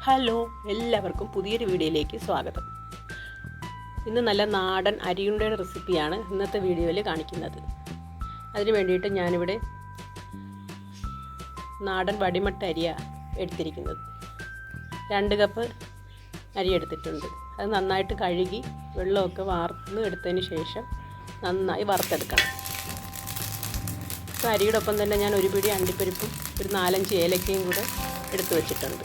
Hello, എല്ലാവർക്കും പുതിയൊരു വീഡിയോയിലേക്ക് സ്വാഗതം. ഇന്ന് നല്ല നാടൻ അരിയുണ്ടയുടെ റെസിപ്പിയാണ് ഇന്നത്തെ വീഡിയോയിൽ കാണിക്കുന്നത്. അതിന് വേണ്ടിയിട്ട് ഞാനിവിടെ നാടൻ വടിമട്ട അരിയാണ് എടുത്തിരിക്കുന്നത്. 2 കപ്പ് അരി എടുത്തിട്ടുണ്ട്. അത് നന്നായിട്ട് കഴുകി വെള്ളമൊക്കെ വാർന്ന് എടുത്തതിന് ശേഷം നന്നായി വറുത്തെടുക്കണം. അരിയുടെ ഒപ്പം തന്നെ ഞാൻ ഒരു പിടി അണ്ടിപ്പരിപ്പും ഒരു 4-5 ഏലക്കയും കൂടെ എടുത്തു വെച്ചിട്ടുണ്ട്.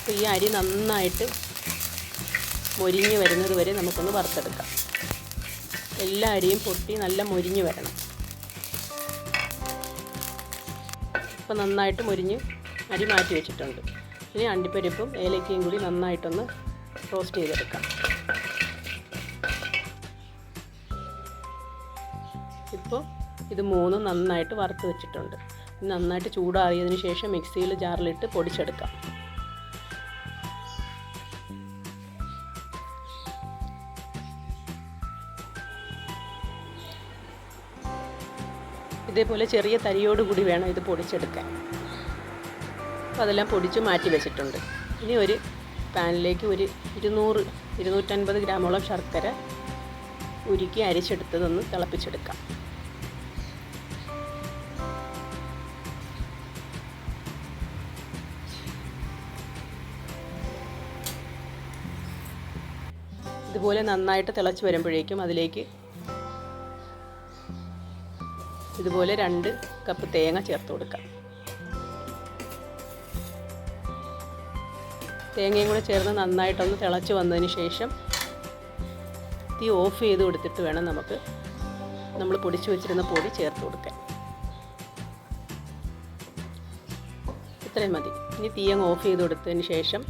അപ്പോൾ ഈ അരി നന്നായിട്ട് മൊരിഞ്ഞ് വരുന്നത് വരെ നമുക്കൊന്ന് വറുത്തെടുക്കാം. എല്ലാ അരിയും പൊട്ടി നല്ല മൊരിഞ്ഞ് വരണം. അപ്പോൾ നന്നായിട്ട് മൊരിഞ്ഞ് അരി മാറ്റി വെച്ചിട്ടുണ്ട്. ഇനി അണ്ടിപ്പരിപ്പും ഏലക്കയും കൂടി നന്നായിട്ടൊന്ന് റോസ്റ്റ് ചെയ്തെടുക്കാം. ഇപ്പോൾ ഇത് 3 നന്നായിട്ട് വറുത്ത് വെച്ചിട്ടുണ്ട്. നന്നായിട്ട് ചൂടാറിയതിന് ശേഷം മിക്സിയിൽ ജാറിലിട്ട് പൊടിച്ചെടുക്കാം. ഇതേപോലെ ചെറിയ തരിയോടുകൂടി വേണം ഇത് പൊടിച്ചെടുക്കാൻ. അപ്പോൾ അതെല്ലാം പൊടിച്ച് മാറ്റി വെച്ചിട്ടുണ്ട്. ഇനി ഒരു പാനിലേക്ക് ഒരു 200-250 ഗ്രാമോളം ശർക്കര ഉരുക്കി അരിച്ചെടുത്തതൊന്ന് തിളപ്പിച്ചെടുക്കാം. ഇതുപോലെ നന്നായിട്ട് തിളച്ച് വരുമ്പോഴേക്കും അതിലേക്ക് ഇതുപോലെ 2 കപ്പ് തേങ്ങ ചേർത്ത് കൊടുക്കാം. തേങ്ങയും കൂടെ ചേർന്ന് നന്നായിട്ടൊന്ന് തിളച്ച് വന്നതിന് ശേഷം തീ ഓഫ് ചെയ്ത് കൊടുത്തിട്ട് വേണം നമ്മൾ പൊടിച്ച് വെച്ചിരുന്ന പൊടി ചേർത്ത് കൊടുക്കാൻ. ഇത്രയും മതി. ഇനി തീ അങ്ങ് ഓഫ് ചെയ്ത് കൊടുത്തതിന് ശേഷം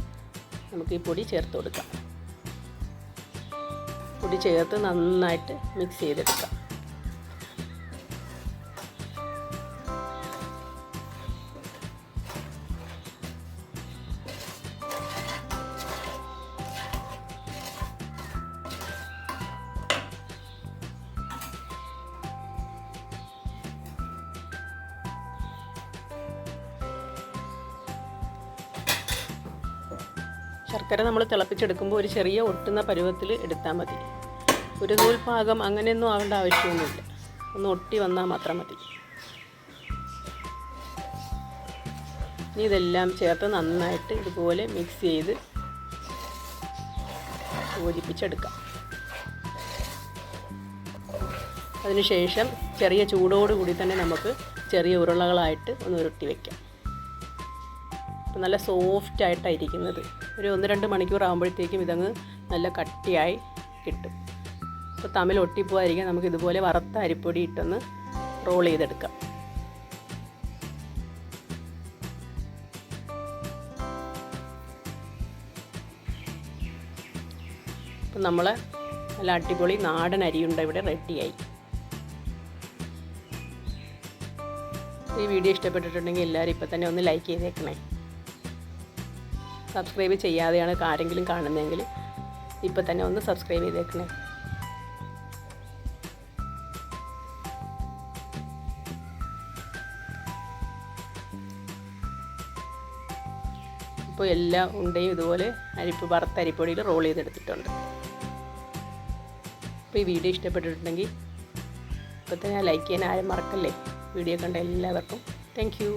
നമുക്ക് ഈ പൊടി ചേർത്ത് കൊടുക്കാം. പൊടി ചേർത്ത് നന്നായിട്ട് മിക്സ് ചെയ്തെടുക്കാം. ശർക്കര നമ്മൾ തിളപ്പിച്ചെടുക്കുമ്പോൾ ഒരു ചെറിയ ഒട്ടുന്ന പരുവത്തിൽ എടുത്താൽ മതി. ഒരു നൂൽപാകം അങ്ങനെയൊന്നും ആവേണ്ട ആവശ്യമൊന്നുമില്ല. ഒന്ന് ഒട്ടി വന്നാൽ മാത്രം മതി. ഇനി ഇതെല്ലാം ചേർത്ത് നന്നായിട്ട് ഇതുപോലെ മിക്സ് ചെയ്ത് യോജിപ്പിച്ചെടുക്കാം. അതിനുശേഷം ചെറിയ ചൂടോടുകൂടി തന്നെ നമുക്ക് ചെറിയ ഉരുളകളായിട്ട് ഒന്ന് ഉരുട്ടി വയ്ക്കാം. അപ്പോൾ നല്ല സോഫ്റ്റായിട്ടായിരിക്കുന്നത്. ഒരു 1-2 മണിക്കൂർ ആകുമ്പോഴത്തേക്കും ഇതങ്ങ് നല്ല കട്ടിയായി കിട്ടും. അപ്പോൾ തമ്മിൽ ഒട്ടിപ്പോകാതിരിക്കാൻ നമുക്ക് ഇതുപോലെ വറുത്ത അരിപ്പൊടി ഇട്ടൊന്ന് റോൾ ചെയ്തെടുക്കാം. അപ്പം നമ്മൾ നല്ല അടിപൊളി നാടൻ അരിയുണ്ട ഇവിടെ റെഡിയായി. ഈ വീഡിയോ ഇഷ്ടപ്പെട്ടിട്ടുണ്ടെങ്കിൽ എല്ലാവരും ഇപ്പോൾ തന്നെ ഒന്ന് ലൈക്ക് ചെയ്തേക്കണേ. സബ്സ്ക്രൈബ് ചെയ്യാതെയാണ് ആരെങ്കിലും കാണുന്നതെങ്കിൽ ഇപ്പോൾ തന്നെ ഒന്ന് സബ്സ്ക്രൈബ് ചെയ്തേക്കണേ. ഇപ്പോൾ എല്ലാ ഉണ്ടയും ഇതുപോലെ വറുത്ത അരിപ്പൊടിയിൽ റോൾ ചെയ്തെടുത്തിട്ടുണ്ട്. അപ്പോൾ ഈ വീഡിയോ ഇഷ്ടപ്പെട്ടിട്ടുണ്ടെങ്കിൽ ഇപ്പോൾ തന്നെ ലൈക്ക് ചെയ്യാൻ ആരും മറക്കല്ലേ. വീഡിയോ കണ്ട എല്ലാവർക്കും താങ്ക് യു.